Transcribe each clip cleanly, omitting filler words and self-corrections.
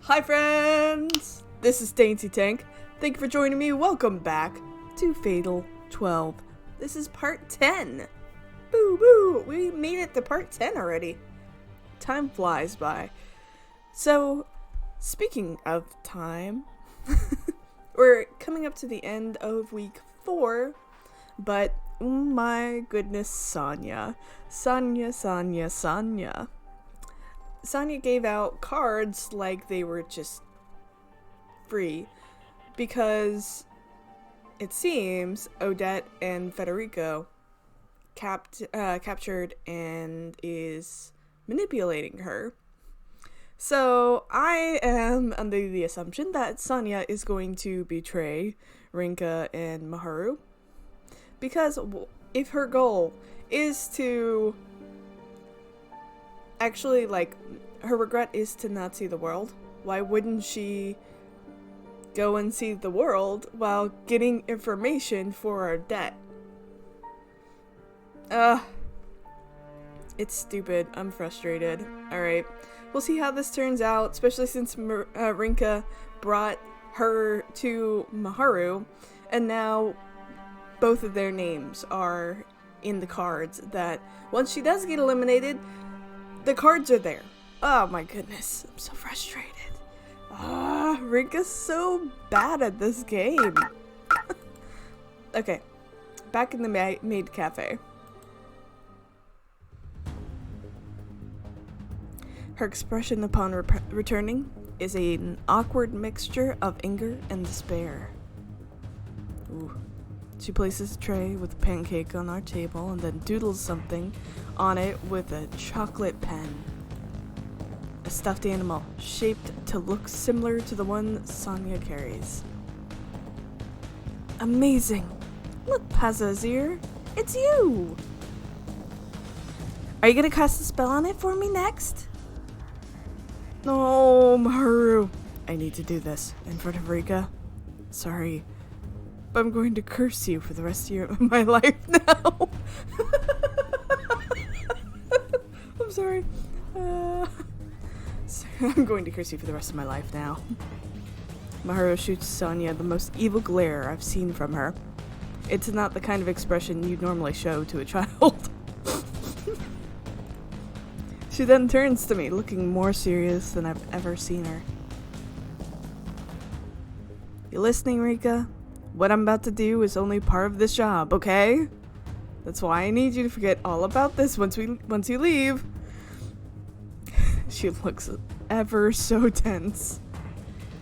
Hi friends! This is DaintyTank. Thank you for joining me. Welcome back to Fatal 12. This is part 10. Boo boo! We made it to part 10 already. Time flies by. So, speaking of time, we're coming up to the end of week 4, but oh my goodness, Sonya. Sonya gave out cards like they were just free because it seems Odette and Federico captured and is manipulating her. So I am under the assumption that Sonya is going to betray Rinka and Miharu, because if her goal is to actually, like, her regret is to not see the world, why wouldn't she go and see the world while getting information for Odette? It's stupid. I'm frustrated. Alright, we'll see how this turns out, especially since Rinka brought her to Miharu, and now both of their names are in the cards that once she does get eliminated, the cards are there. Oh my goodness, I'm so frustrated. Rinka's so bad at this game. Okay, back in the maid cafe. Her expression upon returning is an awkward mixture of anger and despair. Ooh. She places a tray with a pancake on our table and then doodles something on it with a chocolate pen. A stuffed animal shaped to look similar to the one Sonya carries. Amazing! Look, Pazazir, it's you! Are you gonna cast a spell on it for me next? No, Miharu. I need to do this in front of Rika. Sorry, but I'm going to curse you for the rest of my life now. I'm sorry. I'm going to curse you for the rest of my life now. Miharu shoots Sonya the most evil glare I've seen from her. It's not the kind of expression you'd normally show to a child. She then turns to me, looking more serious than I've ever seen her. You listening, Rika? What I'm about to do is only part of this job, okay? That's why I need you to forget all about this once you leave. She looks ever so tense.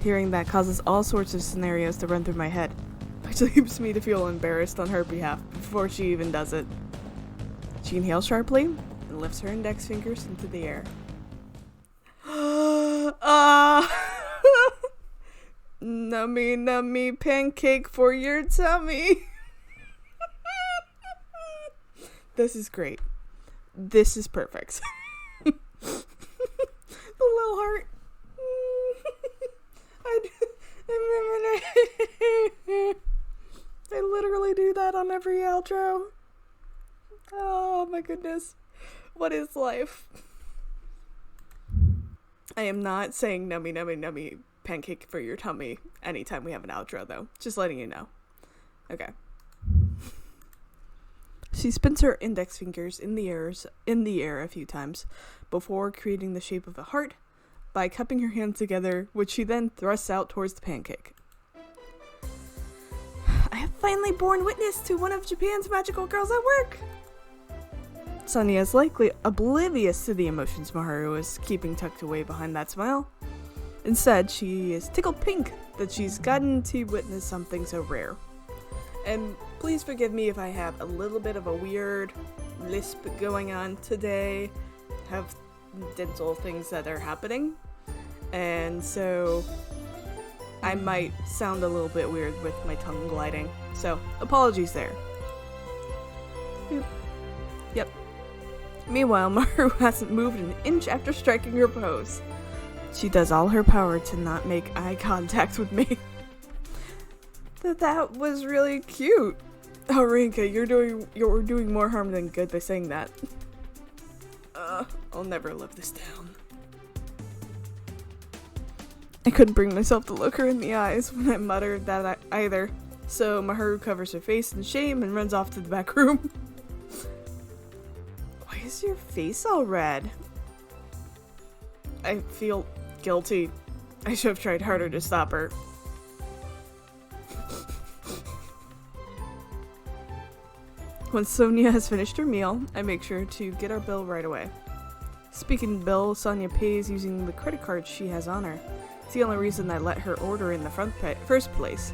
Hearing that causes all sorts of scenarios to run through my head, which leaves me to feel embarrassed on her behalf before she even does it. She inhales sharply and lifts her index fingers into the air. Nummy pancake for your tummy. This is great. This is perfect. The little heart. I literally do that on every outro. Oh my goodness. What is life? I am not saying nummy pancake for your tummy anytime we have an outro, though. Just letting you know. Okay. She spins her index fingers in the air a few times before creating the shape of a heart by cupping her hands together, which she then thrusts out towards the pancake. I have finally borne witness to one of Japan's magical girls at work. Sonya is likely oblivious to the emotions Miharu is keeping tucked away behind that smile. Instead, she is tickled pink that she's gotten to witness something so rare. And please forgive me if I have a little bit of a weird lisp going on today. I have dental things that are happening, and so I might sound a little bit weird with my tongue gliding. So, apologies there. Yep. Meanwhile, Miharu hasn't moved an inch after striking her pose. She does all her power to not make eye contact with me. That was really cute. Oh, Rinka, you're doing more harm than good by saying that. I'll never live this down. couldn't bring myself to look her in the eyes when I muttered that either, so Miharu covers her face in shame and runs off to the back room. Why is your face all red? I feel guilty. I should have tried harder to stop her. Once Sonya has finished her meal, I make sure to get our bill right away. Speaking of bill, Sonya pays using the credit card she has on her. It's the only reason I let her order in the first place.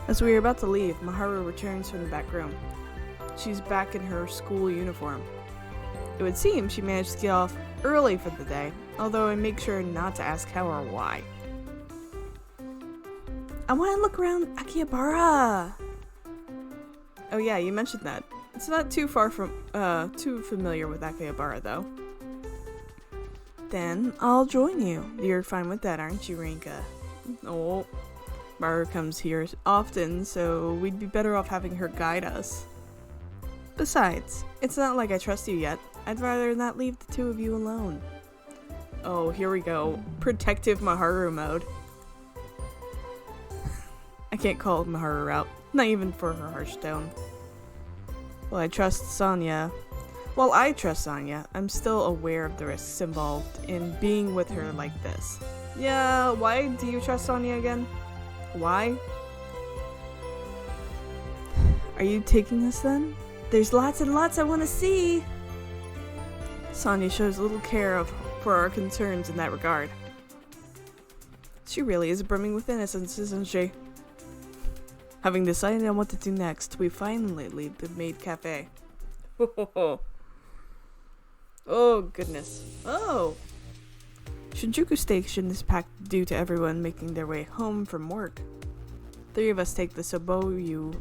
As we are about to leave, Miharu returns from the back room. She's back in her school uniform. It would seem she managed to get off early for the day, although I make sure not to ask how or why. I want to look around Akihabara! Oh yeah, you mentioned that. It's not too far from, too familiar with Akihabara though. Then, I'll join you. You're fine with that, aren't you, Rinka? Oh, Miharu comes here often, so we'd be better off having her guide us. Besides, it's not like I trust you yet. I'd rather not leave the two of you alone. Oh, here we go. Protective Miharu mode. I can't call Miharu out. Not even for her harsh tone. While I trust Sonya, I'm still aware of the risks involved in being with her like this. Yeah, why do you trust Sonya again? Why? Are you taking us then? There's lots and lots I want to see! Sonya shows little care for our concerns in that regard. She really is brimming with innocence, isn't she? Having decided on what to do next, we finally leave the maid cafe. Oh, goodness. Oh! Shinjuku Station is packed due to everyone making their way home from work. 3 of us take the Sobu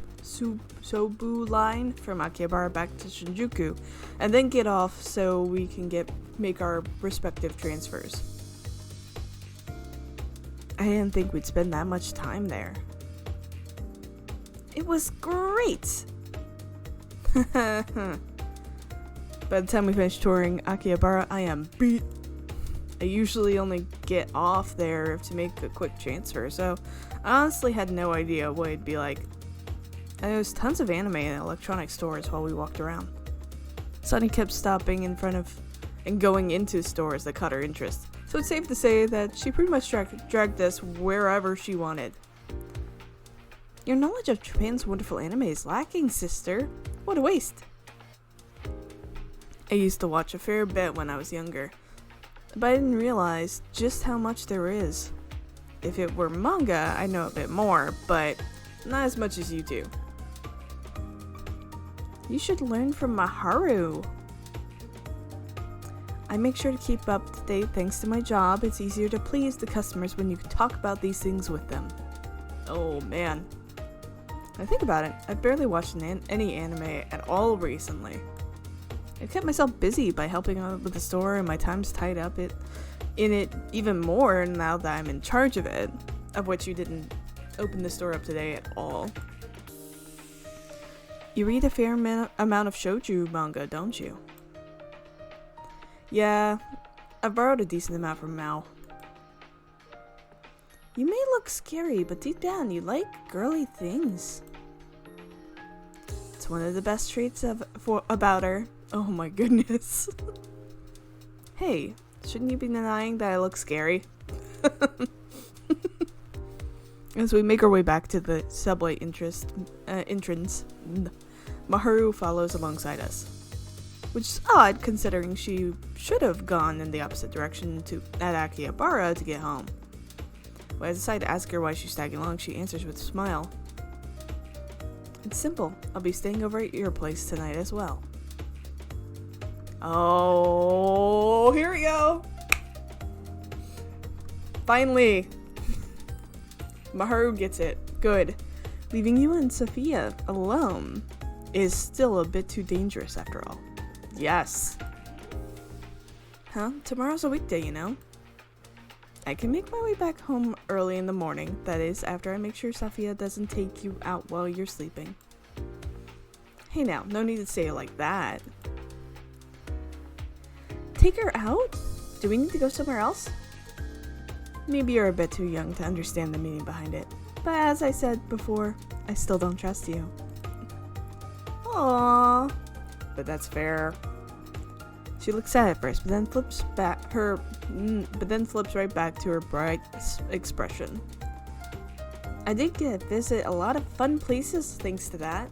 line from Akihabara back to Shinjuku, and then get off so we can make our respective transfers. I didn't think we'd spend that much time there. It was great! By the time we finish touring Akihabara, I am beat. I usually only get off there to make a quick transfer, so I honestly had no idea what it'd be like. And there was tons of anime and electronic stores while we walked around. Sunny kept stopping in front of and going into stores that caught her interest, so it's safe to say that she pretty much dragged us wherever she wanted. Your knowledge of Japan's wonderful anime is lacking, sister. What a waste. I used to watch a fair bit when I was younger, but I didn't realize just how much there is. If it were manga, I know a bit more, but not as much as you do. You should learn from Miharu. I make sure to keep up to date thanks to my job. It's easier to please the customers when you can talk about these things with them. Oh man. I think about it, I've barely watched any anime at all recently. I've kept myself busy by helping out with the store, and my time's tied up in it even more now that I'm in charge of it, of which you didn't open the store up today at all. You read a fair amount of shoujo manga, don't you? Yeah, I've borrowed a decent amount from Mao. You may look scary, but deep down you like girly things. It's one of the best traits about her. Oh my goodness. Hey, shouldn't you be denying that I look scary? As we make our way back to the subway entrance, Miharu follows alongside us. Which is odd considering she should have gone in the opposite direction at Akihabara to get home. When I decide to ask her why she's tagging along, she answers with a smile. It's simple. I'll be staying over at your place tonight as well. Oh, here we go! Finally! Miharu gets it. Good. Leaving you and Sophia alone is still a bit too dangerous after all. Yes. Huh? Tomorrow's a weekday, you know? I can make my way back home early in the morning. That is, after I make sure Sophia doesn't take you out while you're sleeping. Hey now, no need to say it like that. Take her out? Do we need to go somewhere else? maybe you're a bit too young to understand the meaning behind it. But as I said before, I still don't trust you. Aww. But that's fair. She looks sad at first, but then flips right back to her bright expression. I did get to visit a lot of fun places thanks to that.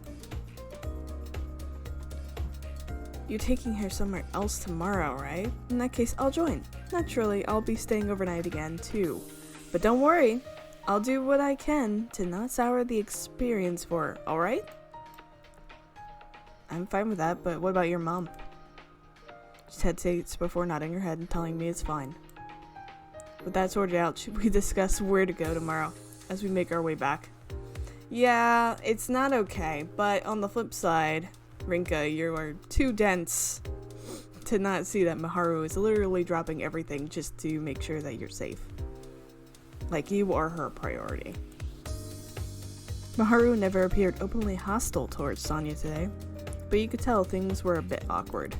You're taking her somewhere else tomorrow, right? In that case, I'll join. Naturally, I'll be staying overnight again, too. But don't worry, I'll do what I can to not sour the experience for her, alright? I'm fine with that, but what about your mom? She hesitates before nodding her head and telling me it's fine. With that sorted out, should we discuss where to go tomorrow as we make our way back? Yeah, it's not okay, but on the flip side, Rinka, you are too dense to not see that Miharu is literally dropping everything just to make sure that you're safe. Like you are her priority. Miharu never appeared openly hostile towards Sonya today, but you could tell things were a bit awkward.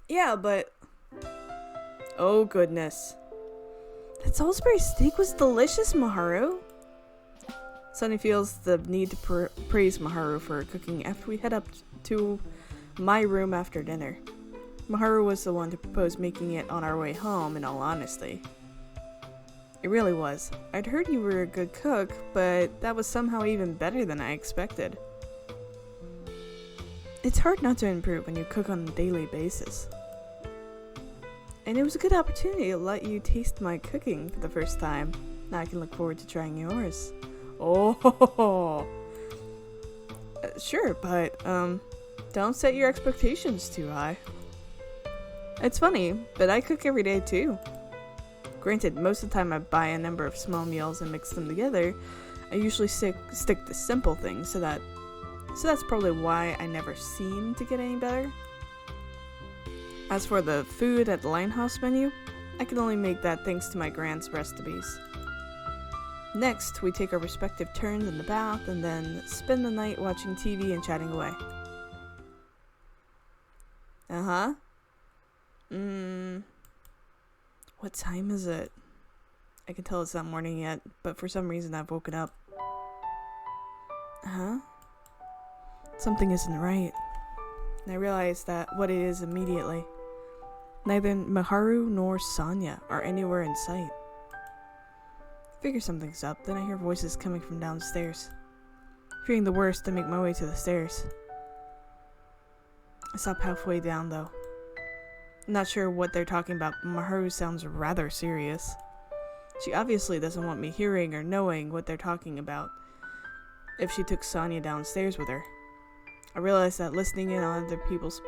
Yeah, but... Oh goodness. That Salisbury steak was delicious, Miharu. Sonya feels the need to praise Miharu for cooking after we head up to my room after dinner. Miharu was the one to propose making it on our way home, in all honesty. It really was. I'd heard you were a good cook, but that was somehow even better than I expected. It's hard not to improve when you cook on a daily basis. And it was a good opportunity to let you taste my cooking for the first time. Now I can look forward to trying yours. Oh, sure, but don't set your expectations too high. It's funny, but I cook every day too. Granted, most of the time I buy a number of small meals and mix them together. I usually stick to simple things, so that's probably why I never seem to get any better. As for the food at the Linehouse menu, I can only make that thanks to my grand's recipes. Next, we take our respective turns in the bath and then spend the night watching TV and chatting away. Uh-huh. What time is it? I can tell it's not morning yet, but for some reason I've woken up. Huh? Something isn't right. And I realize that what it is immediately. Neither Miharu nor Sonya are anywhere in sight. I figure something's up, then I hear voices coming from downstairs. Fearing the worst, I make my way to the stairs. I stop halfway down though. I'm not sure what they're talking about, but Miharu sounds rather serious. She obviously doesn't want me hearing or knowing what they're talking about if she took Sonya downstairs with her. I realize that listening in on other people's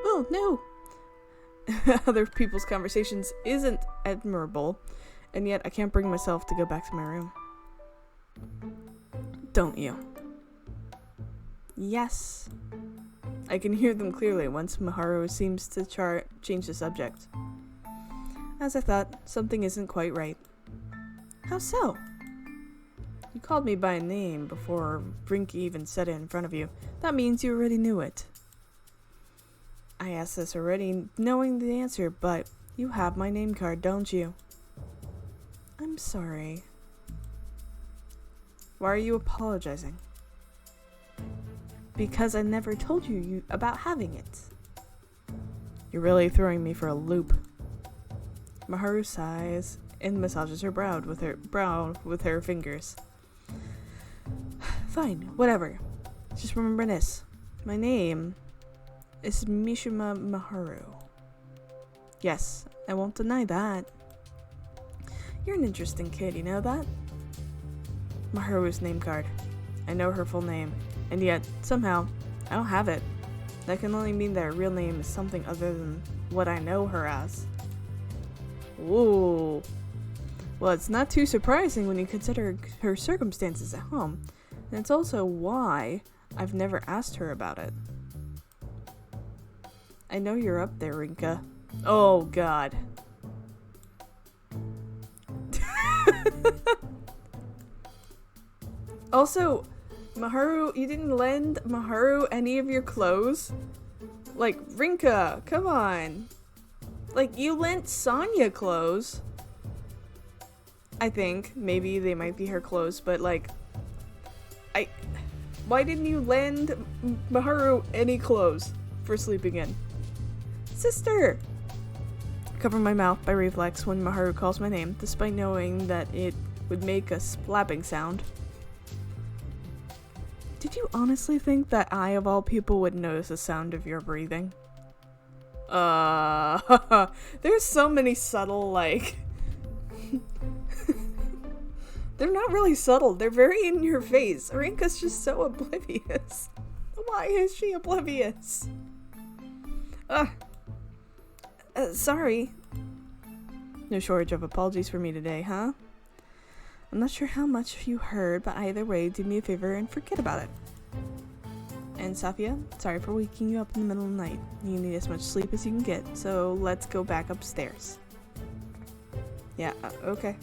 other people's conversations isn't admirable, and yet I can't bring myself to go back to my room. Don't you? Yes. I can hear them clearly once Miharu seems to change the subject. As I thought, something isn't quite right. How so? You called me by name before Rinka even said it in front of you. That means you already knew it. I asked this already, knowing the answer, but you have my name card, don't you? I'm sorry. Why are you apologizing? Because I never told you about having it. You're really throwing me for a loop. Miharu sighs and massages her brow with her fingers. Fine, whatever. Just remember this. My name is Mishima Miharu. Yes, I won't deny that. You're an interesting kid, you know that? Miharu's name card. I know her full name, and yet, somehow, I don't have it. That can only mean that her real name is something other than what I know her as. Ooh. Well, it's not too surprising when you consider her circumstances at home, and it's also why I've never asked her about it. I know you're up there, Rinka. Oh, God. Also, Miharu, you didn't lend Miharu any of your clothes? Like, Rinka, come on. Like, you lent Sonya clothes. I think maybe they might be her clothes, but like, why didn't you lend Miharu any clothes for sleeping in? Sister! Cover my mouth by reflex when Miharu calls my name, despite knowing that it would make a splapping sound. Did you honestly think that I, of all people, would notice the sound of your breathing? There's so many subtle, like... They're not really subtle, they're very in your face. Rinka's just so oblivious. Why is she oblivious? Sorry. No shortage of apologies for me today, huh? I'm not sure how much you heard, but either way, do me a favor and forget about it. And Safia, sorry for waking you up in the middle of the night. You need as much sleep as you can get, so let's go back upstairs. Yeah, okay.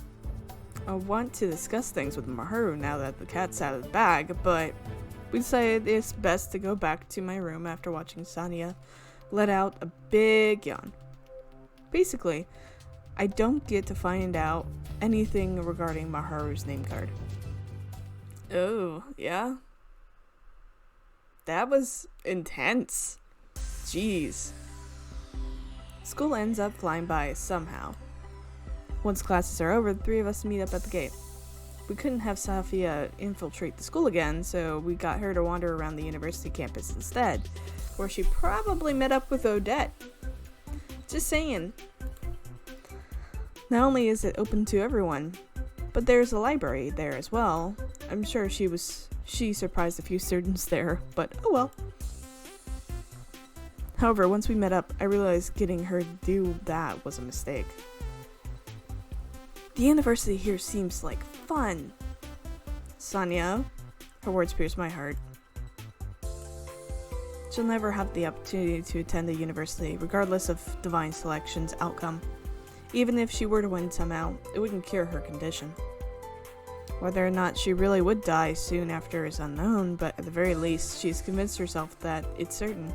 I want to discuss things with Miharu now that the cat's out of the bag, but we decided it's best to go back to my room after watching Sonya let out a big yawn. Basically, I don't get to find out anything regarding Miharu's name card. Oh, yeah? That was intense. Jeez. School ends up flying by somehow. Once classes are over, the three of us meet up at the gate. We couldn't have Safia infiltrate the school again, so we got her to wander around the university campus instead, where she probably met up with Odette. Just saying. Not only is it open to everyone, but there's a library there as well. I'm sure she surprised a few students there, but oh well. However, once we met up, I realized getting her to do that was a mistake. The university here seems like fun. Sonya, her words pierced my heart. She'll never have the opportunity to attend the university, regardless of Divine Selection's outcome. Even if she were to win somehow, it wouldn't cure her condition. Whether or not she really would die soon after is unknown, but at the very least, she's convinced herself that it's certain.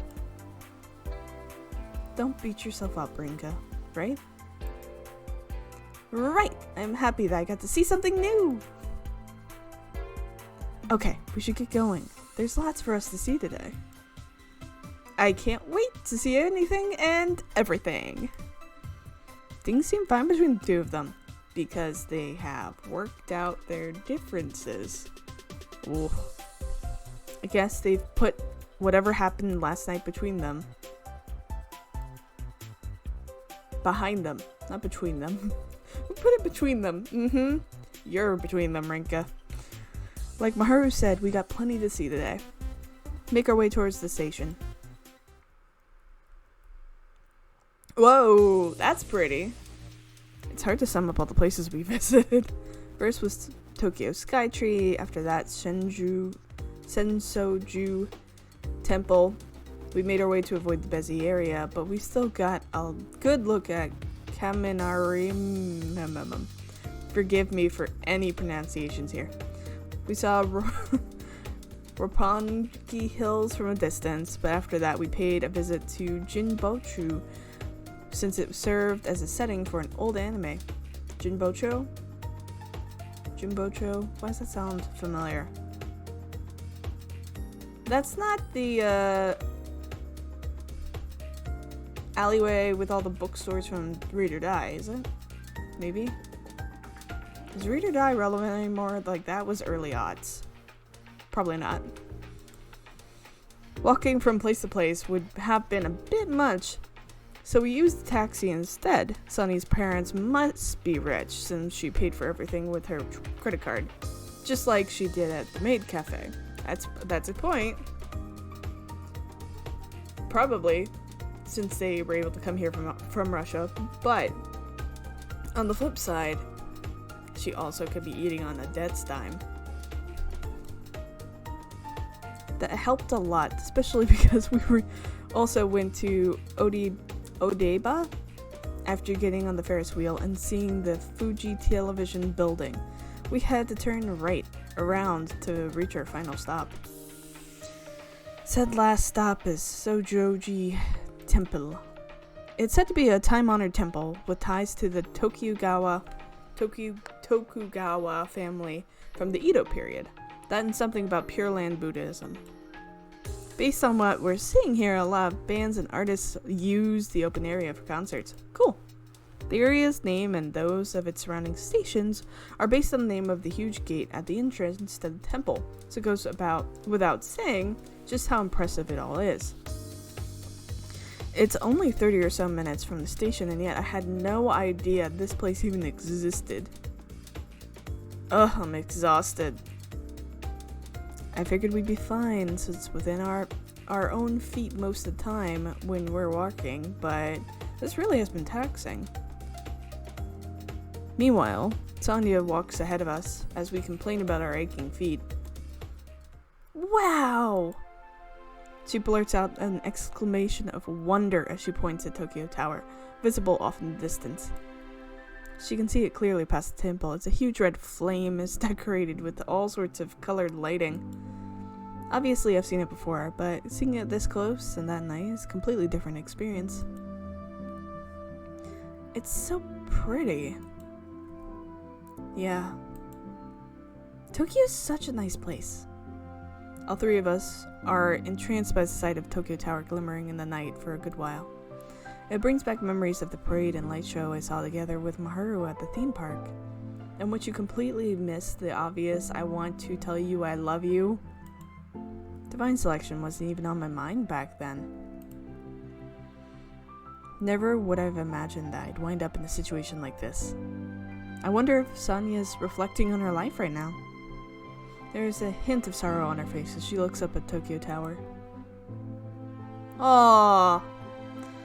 Don't beat yourself up, Rinka, right? Right! I'm happy that I got to see something new! Okay, we should get going. There's lots for us to see today. I can't wait to see anything and everything. Things seem fine between the two of them, because they have worked out their differences. Ooh. I guess they've put whatever happened last night between them behind them, not between them. We put it between them. You're between them, Rinka. Like Miharu said, we got plenty to see today. Make our way towards the station. Whoa, that's pretty. It's hard to sum up all the places we visited. First was Tokyo Skytree, after that Sensoju Temple. We made our way to avoid the busy area, but we still got a good look at Kaminari. Forgive me for any pronunciations here. We saw Roppongi Hills from a distance, but after that we paid a visit to Jinbochu, since it served as a setting for an old anime. Jinbocho? Why does that sound familiar? That's not the alleyway with all the bookstores from Read or Die, is it? Maybe? Is Read or Die relevant anymore? Like, that was early odds. Probably not. Walking from place to place would have been a bit much, so we used the taxi instead. Sunny's parents must be rich, since she paid for everything with her credit card, just like she did at the maid cafe. That's a point. Probably, since they were able to come here from Russia, but on the flip side, she also could be eating on Odette's dime. That helped a lot, especially because we also went to Odeba after getting on the Ferris wheel and seeing the Fuji television building. We had to turn right around to reach our final stop. Said last stop is Sojoji Temple. It's said to be a time-honored temple with ties to the Tokugawa Tokugawa family from the Edo period. That and something about Pure Land Buddhism. Based on what we're seeing here, a lot of bands and artists use the open area for concerts. Cool. The area's name and those of its surrounding stations are based on the name of the huge gate at the entrance to the temple, so it goes about without saying just how impressive it all is. It's only 30 or so minutes from the station, and yet I had no idea this place even existed. Ugh, I'm exhausted. I figured we'd be fine since it's within our own feet most of the time when we're walking, but this really has been taxing. Meanwhile, Sonya walks ahead of us as we complain about our aching feet. Wow! She blurts out an exclamation of wonder as she points at Tokyo Tower, visible off in the distance. She can see it clearly past the temple. It's a huge red flame is decorated with all sorts of colored lighting. Obviously I've seen it before, but seeing it this close and that night is a completely different experience. It's so pretty. Yeah. Tokyo is such a nice place. All three of us are entranced by the sight of Tokyo Tower glimmering in the night for a good while. It brings back memories of the parade and light show I saw together with Miharu at the theme park, in which you completely missed the obvious "I want to tell you I love you." Divine Selection wasn't even on my mind back then. Never would I have imagined that I'd wind up in a situation like this. I wonder if Sonya's reflecting on her life right now. There is a hint of sorrow on her face as she looks up at Tokyo Tower. Aww.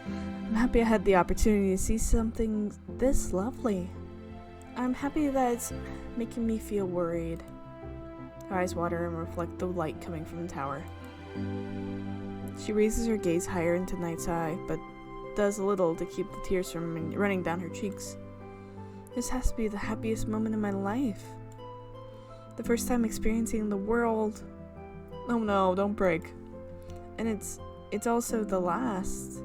I'm happy I had the opportunity to see something this lovely. I'm happy that it's making me feel worried. Her eyes water and reflect the light coming from the tower. She raises her gaze higher into the night sky, but does little to keep the tears from running down her cheeks. This has to be the happiest moment in my life. The first time experiencing the world. Oh no, don't break. And it's also the last.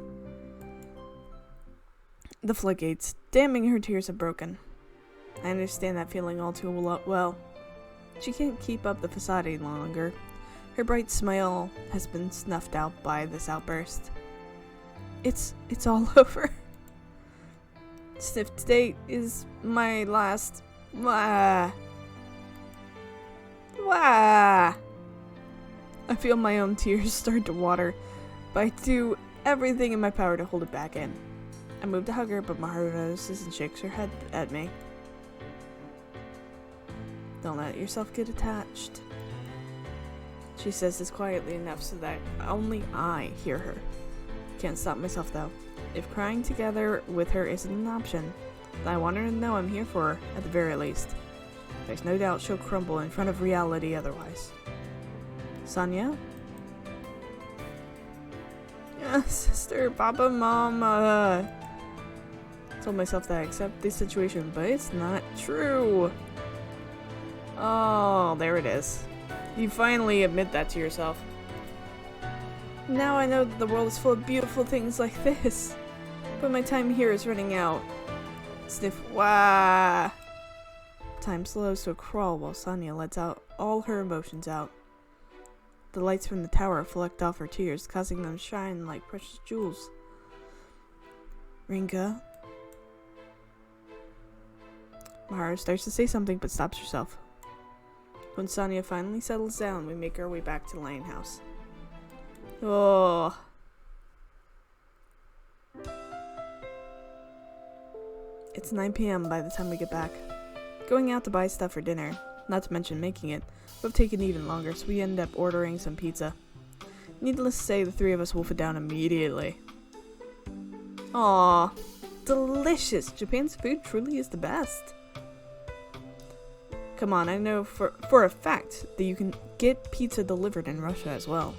The floodgates, damming her tears, have broken. I understand that feeling all too well. She can't keep up the facade any longer. Her bright smile has been snuffed out by this outburst. It's all over. Sniff, today is my last. Wah. Wah. I feel my own tears start to water, but I do everything in my power to hold it back in. I move to hug her, but Miharu notices and shakes her head at me. Don't let yourself get attached. She says this quietly enough so that only I hear her. Can't stop myself though. If crying together with her isn't an option, then I want her to know I'm here for her, at the very least. There's no doubt she'll crumble in front of reality otherwise. Sonya? Yeah, sister, papa, mom, told myself that I accept this situation, but it's not true. Oh, there it is. You finally admit that to yourself. Now I know that the world is full of beautiful things like this, but my time here is running out. Sniff, wah! Time slows to a crawl while Sonya lets out all her emotions out. The lights from the tower reflect off her tears, causing them to shine like precious jewels. Rinka? Miharu starts to say something but stops herself. When Sonya finally settles down, we make our way back to the lighthouse. Oh. It's 9 p.m. by the time we get back. Going out to buy stuff for dinner, not to mention making it, would have taken even longer, so we end up ordering some pizza. Needless to say, the three of us wolf it down immediately. Aww. Delicious! Japan's food truly is the best. Come on, I know for a fact that you can get pizza delivered in Russia as well.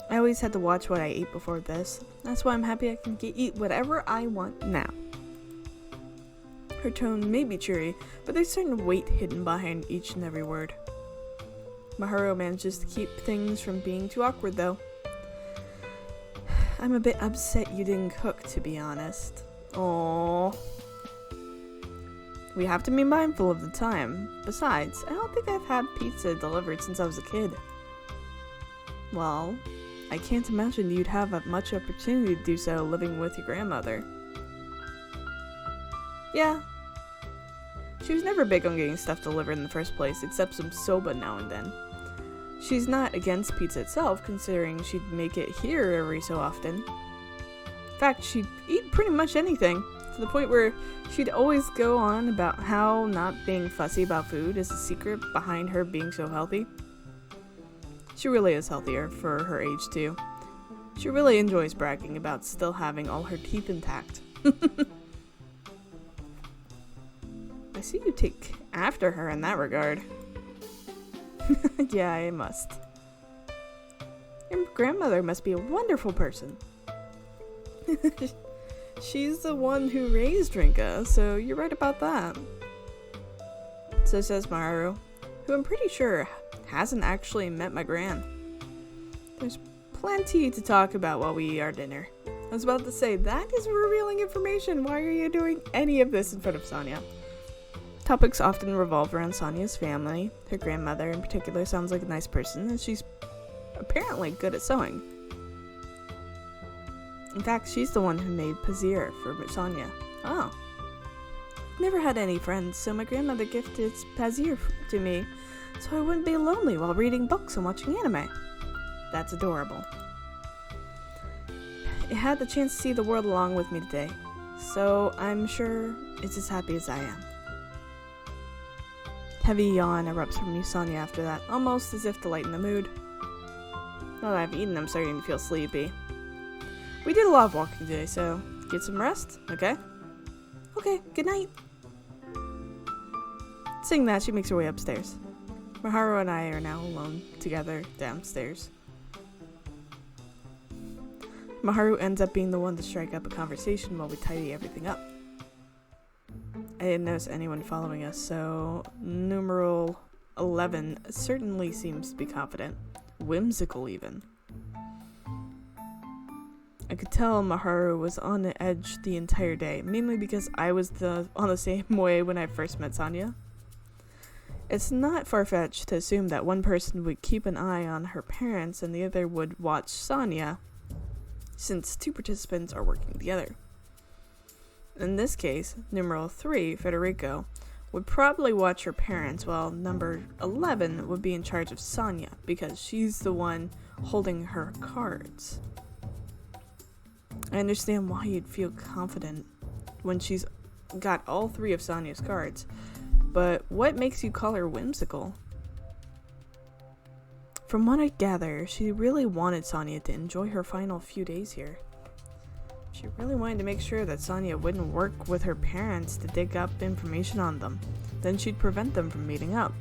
I always had to watch what I ate before this. That's why I'm happy I can eat whatever I want now. Her tone may be cheery, but there's certain weight hidden behind each and every word. Miharu manages to keep things from being too awkward though. I'm a bit upset you didn't cook, to be honest. Aww. We have to be mindful of the time. Besides, I don't think I've had pizza delivered since I was a kid. Well, I can't imagine you'd have much opportunity to do so living with your grandmother. Yeah. She was never big on getting stuff delivered in the first place, except some soba now and then. She's not against pizza itself, considering she'd make it here every so often. In fact, she'd eat pretty much anything, to the point where she'd always go on about how not being fussy about food is the secret behind her being so healthy. She really is healthier for her age, too. She really enjoys bragging about still having all her teeth intact. I see you take after her in that regard. Yeah, I must. Your grandmother must be a wonderful person. She's the one who raised Rinka, so you're right about that. So says Miharu, who I'm pretty sure hasn't actually met my gran. There's plenty to talk about while we eat our dinner. I was about to say, that is revealing information. Why are you doing any of this in front of Sonya? Topics often revolve around Sonya's family. Her grandmother in particular sounds like a nice person, and she's apparently good at sewing. In fact, she's the one who made Pazir for Sonya. Oh. Never had any friends, so my grandmother gifted Pazir to me so I wouldn't be lonely while reading books and watching anime. That's adorable. It had the chance to see the world along with me today, so I'm sure it's as happy as I am. Heavy yawn erupts from you, Sonya, after that, almost as if to lighten the mood. Now that I've eaten, I'm starting to feel sleepy. We did a lot of walking today, so get some rest, okay? Okay, good night. Saying that, she makes her way upstairs. Miharu and I are now alone together downstairs. Miharu ends up being the one to strike up a conversation while we tidy everything up. I didn't notice anyone following us, so numeral 11 certainly seems to be confident. Whimsical, even. I could tell Miharu was on the edge the entire day, mainly because I was on the same way when I first met Sonya. It's not far-fetched to assume that one person would keep an eye on her parents and the other would watch Sonya, since two participants are working together. In this case, numeral 3, Federico, would probably watch her parents, while number 11 would be in charge of Sonya, because she's the one holding her cards. I understand why you'd feel confident when she's got all 3 of Sonya's cards, but what makes you call her whimsical? From what I gather, she really wanted Sonya to enjoy her final few days here. She really wanted to make sure that Sonya wouldn't work with her parents to dig up information on them. Then she'd prevent them from meeting up,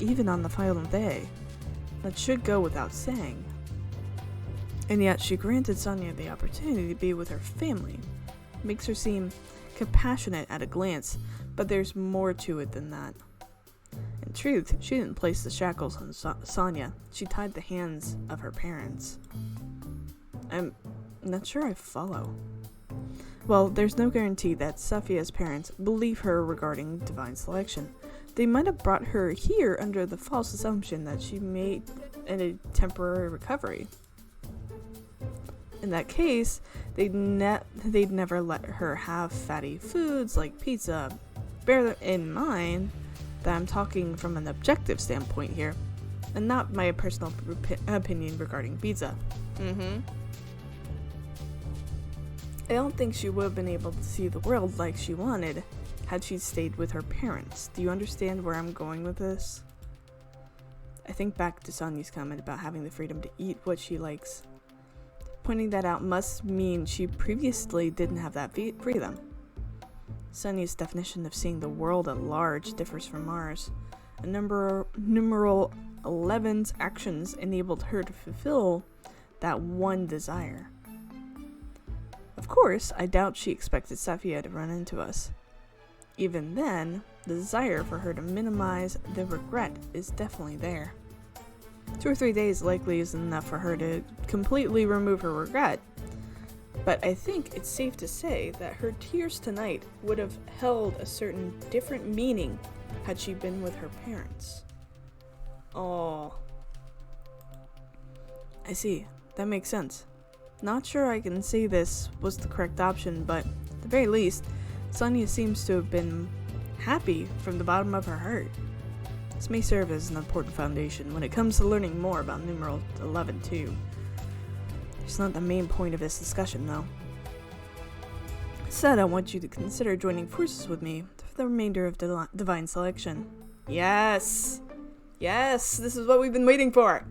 even on the final day. That should go without saying. And yet she granted Sonya the opportunity to be with her family. Makes her seem compassionate at a glance, but there's more to it than that. In truth, she didn't place the shackles on Sonya. She tied the hands of her parents. I'm not sure I follow. Well, there's no guarantee that Safia's parents believe her regarding divine selection. They might have brought her here under the false assumption that she made a temporary recovery. In that case, they'd never let her have fatty foods like pizza. Bear in mind that I'm talking from an objective standpoint here, and not my personal opinion regarding pizza. I don't think she would have been able to see the world like she wanted had she stayed with her parents. Do you understand where I'm going with this? I think back to Sonya's comment about having the freedom to eat what she likes. Pointing that out must mean she previously didn't have that freedom. Sonya's definition of seeing the world at large differs from ours. A numeral 11's actions enabled her to fulfill that one desire. Of course, I doubt she expected Safia to run into us. Even then, the desire for her to minimize the regret is definitely there. 2 or 3 days likely isn't enough for her to completely remove her regret, But I think it's safe to say that her tears tonight would have held a certain different meaning had she been with her parents. Oh. I see. That makes sense. Not sure I can say this was the correct option, but at the very least, Sonya seems to have been happy from the bottom of her heart. This may serve as an important foundation when it comes to learning more about numeral 11 too. It's not the main point of this discussion, though. Instead, I want you to consider joining forces with me for the remainder of Divine Selection. Yes! Yes! This is what we've been waiting for!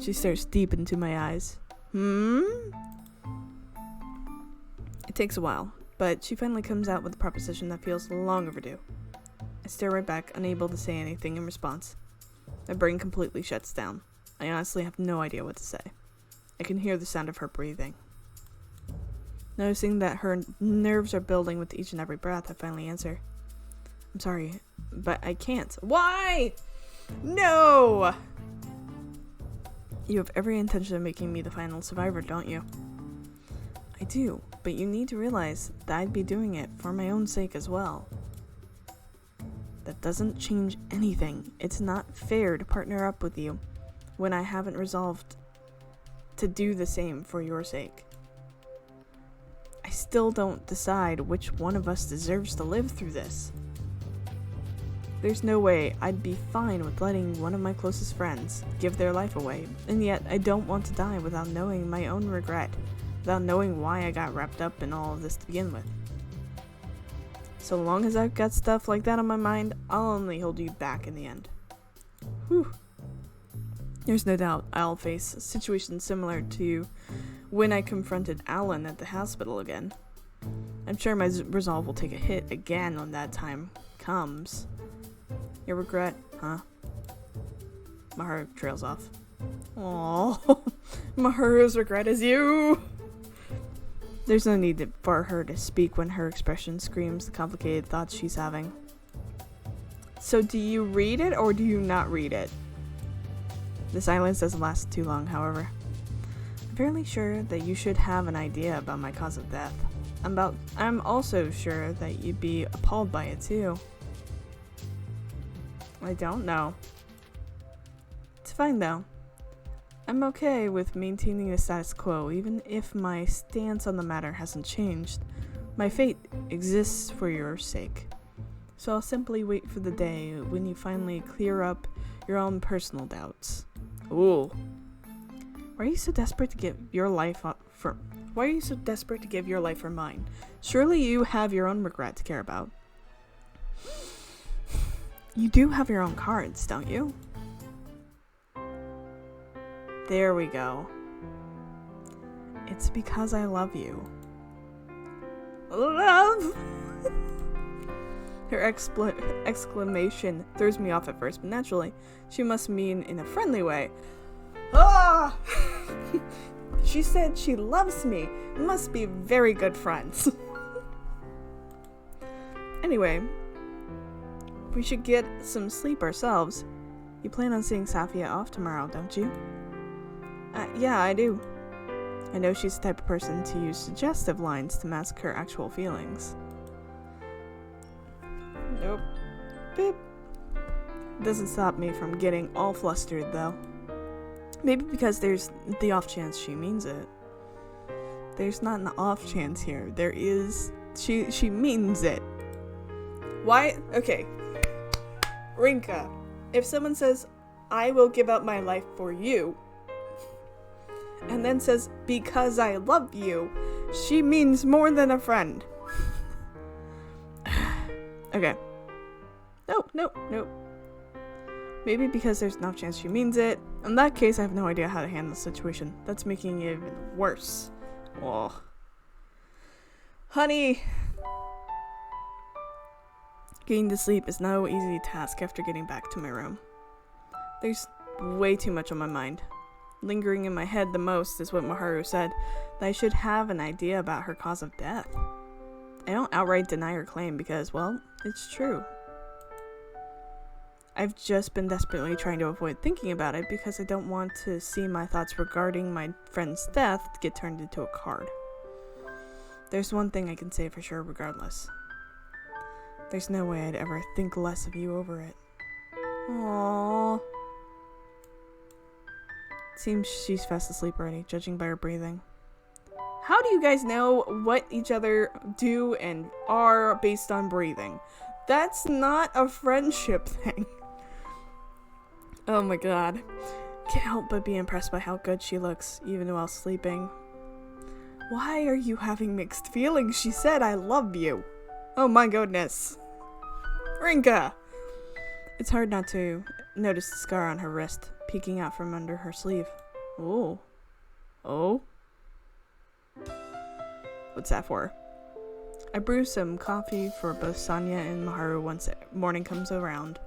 She stares deep into my eyes. It takes a while, but she finally comes out with a proposition that feels long overdue. I stare right back, unable to say anything in response. My brain completely shuts down. I honestly have no idea what to say. I can hear the sound of her breathing. Noticing that her nerves are building with each and every breath, I finally answer. I'm sorry, but I can't. Why? No! You have every intention of making me the final survivor, don't you? I do, but you need to realize that I'd be doing it for my own sake as well. That doesn't change anything. It's not fair to partner up with you when I haven't resolved to do the same for your sake. I still don't decide which one of us deserves to live through this. There's no way I'd be fine with letting one of my closest friends give their life away, and yet I don't want to die without knowing my own regret, without knowing why I got wrapped up in all of this to begin with. So long as I've got stuff like that on my mind, I'll only hold you back in the end. Whew. There's no doubt I'll face a situation similar to when I confronted Alan at the hospital again. I'm sure my resolve will take a hit again when that time comes. Your regret, huh? Miharu trails off. Aww, Miharu's regret is you! There's no need for her to speak when her expression screams the complicated thoughts she's having. So do you read it or do you not read it? The silence doesn't last too long, however. I'm fairly sure that you should have an idea about my cause of death. I'm also sure that you'd be appalled by it too. I don't know. It's fine though. I'm okay with maintaining the status quo, even if my stance on the matter hasn't changed. My fate exists for your sake. So I'll simply wait for the day when you finally clear up your own personal doubts. Ooh. Why are you so desperate to give your life for mine? Surely you have your own regret to care about. You do have your own cards, don't you? There we go. It's because I love you. Love! Her exclamation throws me off at first, but naturally, she must mean in a friendly way. Ah! She said she loves me. Must be very good friends. Anyway, we should get some sleep ourselves. You plan on seeing Safia off tomorrow, don't you? Yeah, I do. I know she's the type of person to use suggestive lines to mask her actual feelings. Nope. Beep. Doesn't stop me from getting all flustered, though. Maybe because there's the off chance she means it. There's not an off chance here. There is. She means it. Why? Okay. Rinka, if someone says, I will give up my life for you, and then says, because I love you, she means more than a friend. Okay. Nope. Maybe because there's no chance she means it. In that case, I have no idea how to handle the situation. That's making it even worse. Oh. Honey! Getting to sleep is no easy task after getting back to my room. There's way too much on my mind. Lingering in my head the most is what Miharu said, that I should have an idea about her cause of death. I don't outright deny her claim because, well, it's true. I've just been desperately trying to avoid thinking about it because I don't want to see my thoughts regarding my friend's death get turned into a card. There's one thing I can say for sure regardless. There's no way I'd ever think less of you over it. Aww. Seems she's fast asleep already, judging by her breathing. How do you guys know what each other do and are based on breathing? That's not a friendship thing. Oh my god. Can't help but be impressed by how good she looks, even while sleeping. Why are you having mixed feelings? She said I love you. Oh my goodness. Rinka! It's hard not to notice the scar on her wrist, peeking out from under her sleeve. Oh. Oh? What's that for? I brew some coffee for both Sonya and Miharu once morning comes around.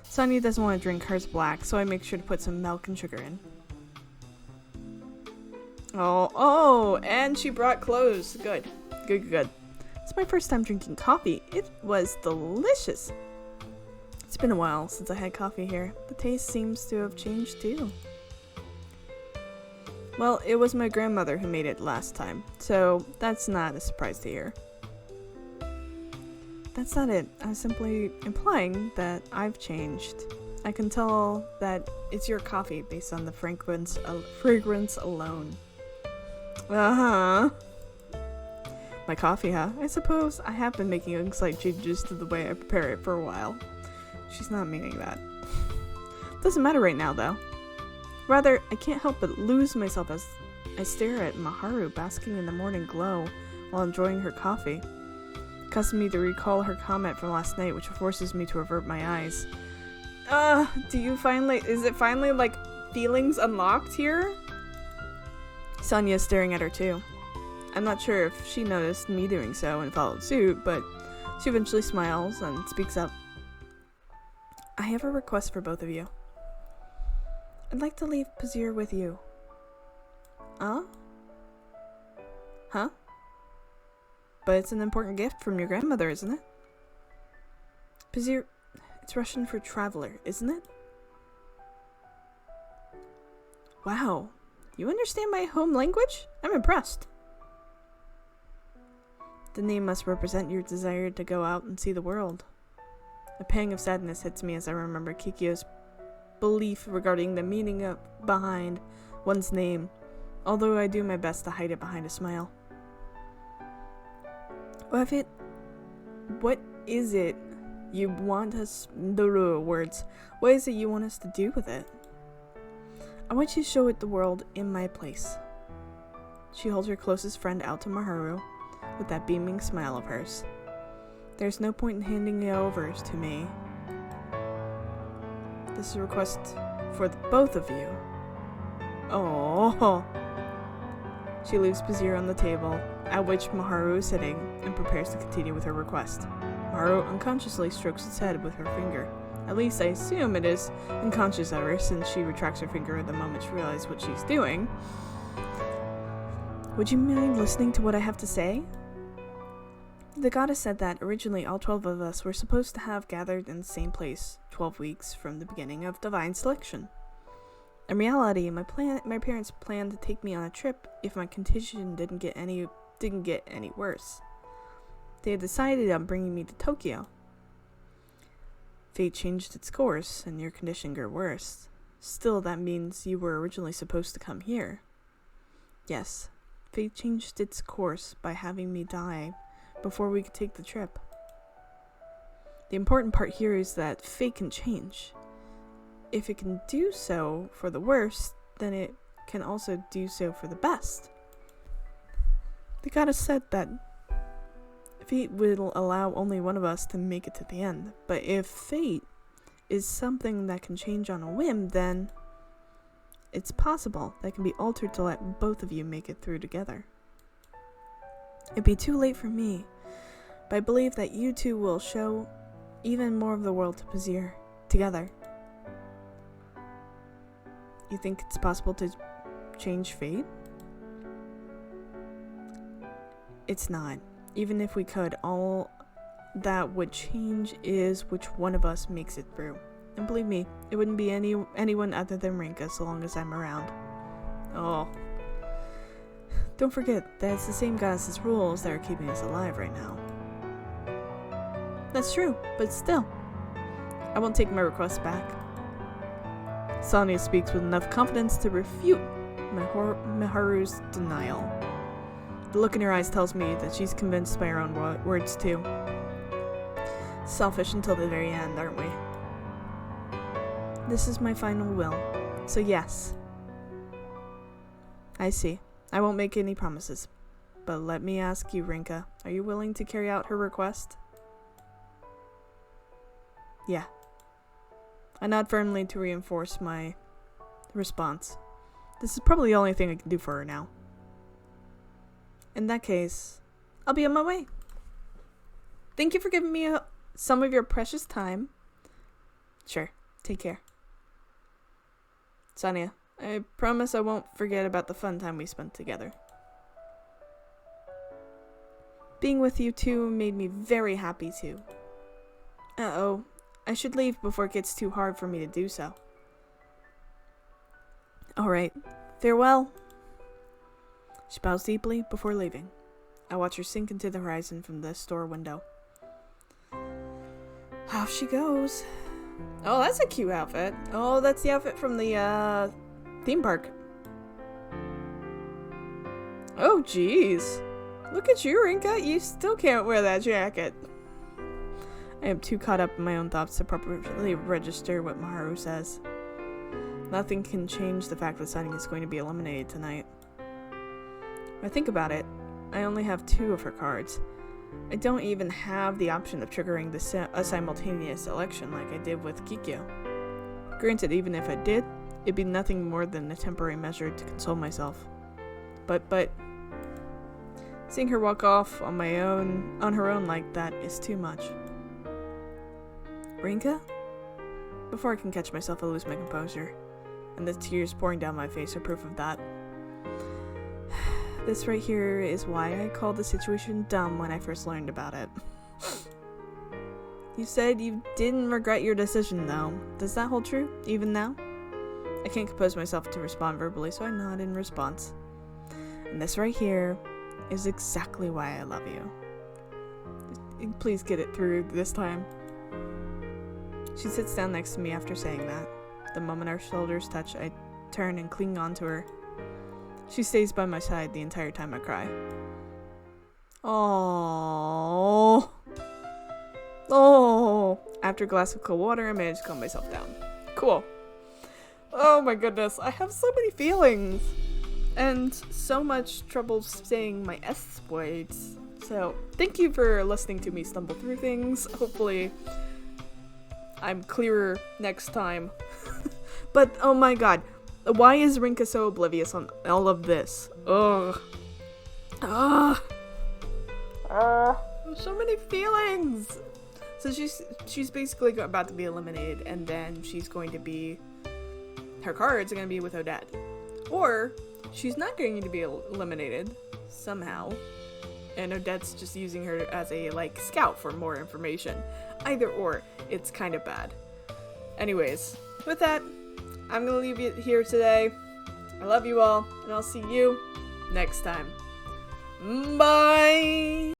Sonya doesn't want to drink hers black, so I make sure to put some milk and sugar in. Oh, and she brought clothes. Good. It's my first time drinking coffee. It was delicious. It's been a while since I had coffee here. The taste seems to have changed too. Well, it was my grandmother who made it last time, so that's not a surprise to hear. That's not it. I'm simply implying that I've changed. I can tell that it's your coffee based on the fragrance alone. Uh-huh. My coffee, huh? I suppose I have been making slight changes to the way I prepare it for a while. She's not meaning that. Doesn't matter right now, though. Rather, I can't help but lose myself as I stare at Miharu basking in the morning glow while enjoying her coffee. It causes me to recall her comment from last night, which forces me to avert my eyes. Is it finally, like, feelings unlocked here? Sonya's staring at her too. I'm not sure if she noticed me doing so and followed suit, but she eventually smiles and speaks up. I have a request for both of you. I'd like to leave Pazir with you. Huh? But it's an important gift from your grandmother, isn't it? Pazir, it's Russian for traveler, isn't it? Wow, you understand my home language? I'm impressed. The name must represent your desire to go out and see the world. A pang of sadness hits me as I remember Kikyo's belief regarding the meaning behind one's name, although I do my best to hide it behind a smile. What is it you want us to do with it? I want you to show it the world in my place. She holds her closest friend out to Miharu with that beaming smile of hers. There's no point in handing it over to me. This is a request for the both of you. Oh. She leaves Pazir on the table, at which Miharu is sitting, and prepares to continue with her request. Miharu unconsciously strokes his head with her finger. At least I assume it is unconscious of her, since she retracts her finger the moment she realizes what she's doing. Would you mind listening to what I have to say? The goddess said that originally all 12 of us were supposed to have gathered in the same place 12 weeks from the beginning of divine selection. In reality, my parents planned to take me on a trip if my condition didn't get any worse. They had decided on bringing me to Tokyo. Fate changed its course, and your condition grew worse. Still, that means you were originally supposed to come here. Yes, fate changed its course by having me die before we could take the trip. The important part here is that fate can change. If it can do so for the worst, then it can also do so for the best. The goddess said that fate will allow only one of us to make it to the end, but if fate is something that can change on a whim, then it's possible that can be altered to let both of you make it through together. It'd be too late for me, but I believe that you two will show even more of the world to Pazir together. You think it's possible to change fate? It's not. Even if we could, all that would change is which one of us makes it through. And believe me, it wouldn't be anyone other than Rinka so long as I'm around. Oh. Don't forget that it's the same goddess's rules that are keeping us alive right now. That's true, but still. I won't take my request back. Sonya speaks with enough confidence to refute Miharu's denial. The look in her eyes tells me that she's convinced by her own words too. Selfish until the very end, aren't we? This is my final will, so yes. I see. I won't make any promises. But let me ask you, Rinka, are you willing to carry out her request? Yeah. I nod firmly to reinforce my response. This is probably the only thing I can do for her now. In that case, I'll be on my way. Thank you for giving me some of your precious time. Sure, take care. Sonya, I promise I won't forget about the fun time we spent together. Being with you two made me very happy too. Uh-oh. I should leave before it gets too hard for me to do so. Alright, farewell. She bows deeply before leaving. I watch her sink into the horizon from the store window. Off she goes. Oh, that's a cute outfit. Oh, that's the outfit from the theme park. Oh, jeez. Look at you, Rinka. You still can't wear that jacket. I am too caught up in my own thoughts to properly register what Miharu says. Nothing can change the fact that Sonya is going to be eliminated tonight. When I think about it, I only have 2 of her cards. I don't even have the option of triggering a simultaneous election like I did with Kikyo. Granted, even if I did, it'd be nothing more than a temporary measure to console myself. But seeing her walk off on her own like that is too much. Rinka? Before I can catch myself, I lose my composure, and the tears pouring down my face are proof of that. This right here is why I called the situation dumb when I first learned about it. You said you didn't regret your decision, though. Does that hold true, even now? I can't compose myself to respond verbally, so I nod in response. And this right here is exactly why I love you. Please get it through this time. She sits down next to me after saying that. The moment our shoulders touch, I turn and cling onto her. She stays by my side the entire time I cry. Oh. Oh. After a glass of cold water, I manage to calm myself down. Cool. Oh my goodness, I have so many feelings. And so much trouble saying my S words. So, thank you for listening to me stumble through things. Hopefully, I'm clearer next time. But, oh my god. Why is Rinka so oblivious on all of this? Ugh. Ugh. So many feelings. So she's basically about to be eliminated, and then she's going to be... her cards are going to be with Odette. Or, she's not going to be eliminated, somehow. And Odette's just using her as a, scout for more information. Either or, it's kind of bad. Anyways, with that, I'm gonna leave it here today. I love you all, and I'll see you next time. Bye!